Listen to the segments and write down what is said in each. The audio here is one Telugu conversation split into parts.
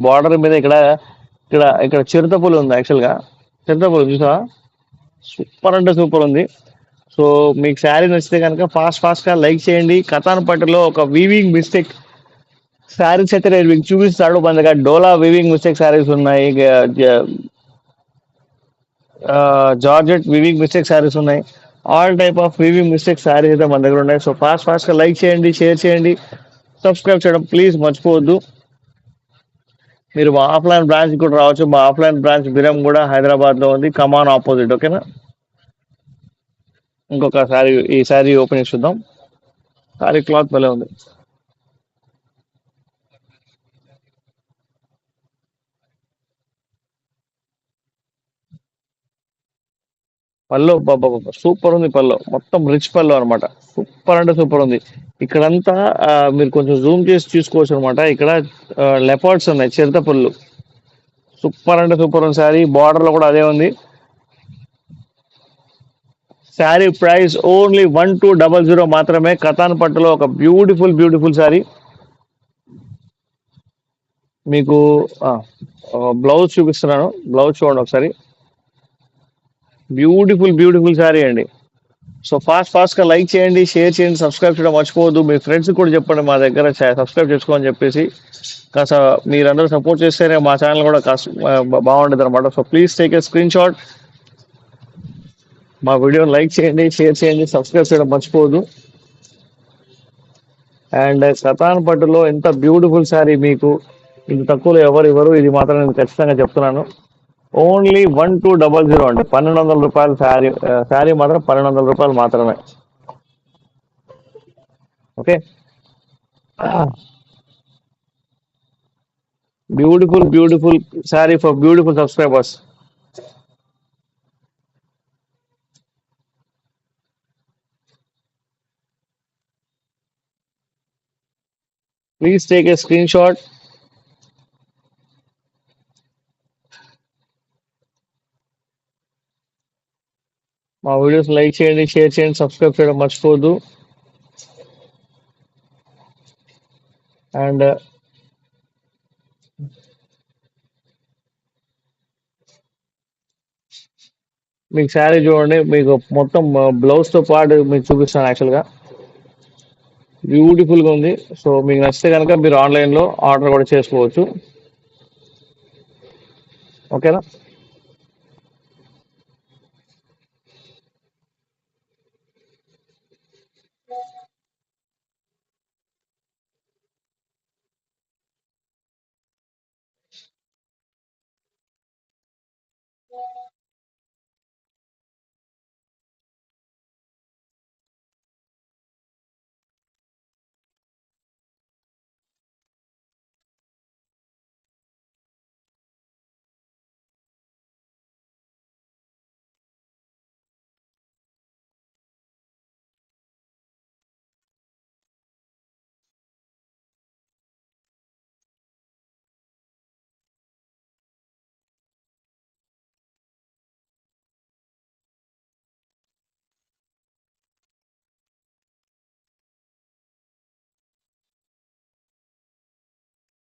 బార్డర్ మీద ఇక్కడ ఇక్కడ ఇక్కడ చిరుతపులు ఉంది యాక్చువల్గా. చిరుతపులు చూసా, సూపర్ అంటే సూపర్ ఉంది. సో మీకు శారీ నచ్చితే కనుక ఫాస్ట్ గా లైక్ చేయండి. కథాన్ పట్టులో ఒక వీవింగ్ మిస్టేక్ శారీస్ అయితే నేను మీకు చూపిస్తాడు. మన దగ్గర డోలా వీవింగ్ మిస్టేక్ శారీస్ ఉన్నాయి, జార్జెట్ వివింగ్ మిస్టేక్ శారీస్ ఉన్నాయి. All type of weaving mistake sarees అయితే మన దగ్గర ఉన్నాయి. సో ఫాస్ట్ గా లైక్ చేయండి, షేర్ చేయండి, సబ్స్క్రైబ్ చేయడం ప్లీజ్ మర్చిపోవద్దు. మీరు మా ఆఫ్లైన్ బ్రాంచ్ కూడా రావచ్చు. మా ఆఫ్లైన్ బ్రాంచ్ బిరం కూడా హైదరాబాద్ లో ఉంది, కమాన్ ఆపోజిట్. ఓకేనా. ఇంకొక శారీ, ఈ శారీ ఓపెనింగ్ చూద్దాం. శారీ క్లాత్ భలే ఉంది. పల్లో బాబా సూపర్ ఉంది. పల్లో మొత్తం రిచ్ పల్లో అనమాట. సూపర్ అంటే సూపర్ ఉంది. ఇక్కడంతా మీరు కొంచెం జూమ్ చేసి చూసుకోవచ్చు అనమాట. ఇక్కడ లెపర్డ్స్ ఉన్నాయి, చిరుత పుల్లు. సూపర్ అంటే సూపర్ ఉంది శారీ. బార్డర్ లో కూడా అదే ఉంది. శారీ ప్రైస్ ఓన్లీ 1200 మాత్రమే. కథాన్ పట్టులో ఒక బ్యూటిఫుల్ బ్యూటిఫుల్ శారీ. మీకు బ్లౌజ్ చూపిస్తున్నాను. బ్లౌజ్ చూడండి ఒకసారి. బ్యూటిఫుల్ బ్యూటిఫుల్ శారీ అండి. సో ఫాస్ట్ గా లైక్ చేయండి, షేర్ చేయండి, సబ్స్క్రైబ్ చేయడం మర్చిపోవద్దు. మీ ఫ్రెండ్స్ కూడా చెప్పండి మా దగ్గర సబ్స్క్రైబ్ చేసుకోమని చెప్పేసి. కాస్త మీరందరూ సపోర్ట్ చేస్తేనే మా ఛానల్ కూడా కాస్త బాగుంటుంది అనమాట. So please take a screen shot. మా వీడియోని లైక్ చేయండి, షేర్ చేయండి, సబ్స్క్రైబ్ చేయడం మర్చిపోవద్దు. అండ్ కథాన్ పట్టులో ఎంత బ్యూటిఫుల్ శారీ, మీకు ఇంత తక్కువలో ఎవరు ఇవ్వరు. ఇది మాత్రం నేను ఖచ్చితంగా చెప్తున్నాను. ఓన్లీ 1200 అండి. 1200 రూపాయలు శారీ. శారీ మాత్రం 1200 రూపాయలు మాత్రమే. Okay. Beautiful beautiful sari for beautiful subscribers. Please take a screen shot. మా వీడియోస్ లైక్ చేయండి, షేర్ చేయండి, సబ్స్క్రైబ్ చేయడం మర్చిపోవద్దు. అండ్ మీకు శారీ చూడండి, మీకు మొత్తం బ్లౌజ్ తో పాటు మీకు చూపిస్తాను. యాక్చువల్గా బ్యూటిఫుల్ గా ఉంది. సో మీకు నచ్చితే కనుక మీరు ఆన్లైన్ లో ఆర్డర్ కూడా చేసుకోవచ్చు. ఓకేనా.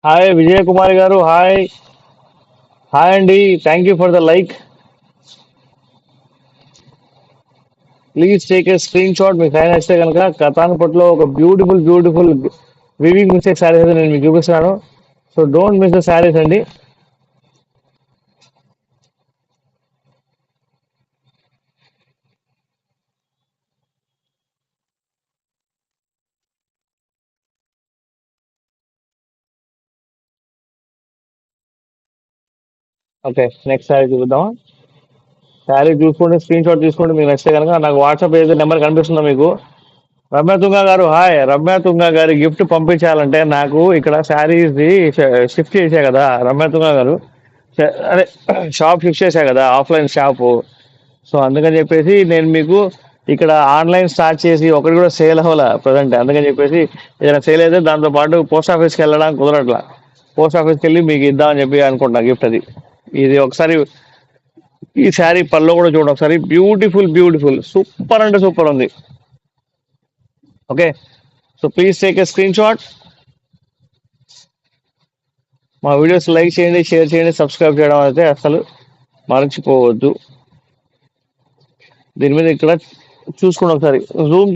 హాయ్ విజయ్ కుమార్ గారు. హాయ్. హాయ్ అండి. Thank you for the like. Please take a screen shot. మీకు సైన్ వస్తే కనుక కథాన్ పట్టులో ఒక beautiful beautiful weaving mistake sarees అయితే నేను మీకు చూపిస్తున్నాను. So don't miss the sarees అండి. ఓకే, నెక్స్ట్ శారీ చూద్దాం. శారీ చూసుకోండి, స్క్రీన్ షాట్ తీసుకోండి. మీకు నచ్చితే కనుక నాకు వాట్సాప్ ఏదైతే నెంబర్ కనిపిస్తుందో మీకు. రమ్య తుంగ గారు హాయ్. రమ్య తుంగ గారి గిఫ్ట్ పంపించాలంటే నాకు ఇక్కడ శారీస్ షిఫ్ట్ చేసా కదా రమ్య తుంగ గారు. అదే షాప్ షిఫ్ట్ చేశా కదా, ఆఫ్లైన్ షాపు. సో అందుకని చెప్పేసి నేను మీకు ఇక్కడ ఆన్లైన్ స్టార్ట్ చేసి ఒకటి కూడా సేల్ అవ్వాలా ప్రజెంట్. అందుకని చెప్పేసి ఏదైనా సేల్ అయితే దాంతో పాటు పోస్ట్ ఆఫీస్కి వెళ్ళడానికి కుదరట్లా. పోస్ట్ ఆఫీస్కి వెళ్ళి మీకు ఇద్దామని చెప్పి అనుకుంటున్నా గిఫ్ట్ అది. ఇది ఒకసారి ఈ శారీ పళ్ళు కూడా చూడండి ఒకసారి. బ్యూటిఫుల్ బ్యూటిఫుల్ సూపర్ అంటే సూపర్ ఉంది. Okay. So please take a screen shot. మా వీడియోస్ లైక్ చేయండి, షేర్ చేయండి, సబ్స్క్రైబ్ చేయడం అయితే అసలు మర్చిపోవద్దు. దీని మీద ఇక్కడ చూసుకోండి ఒకసారి జూమ్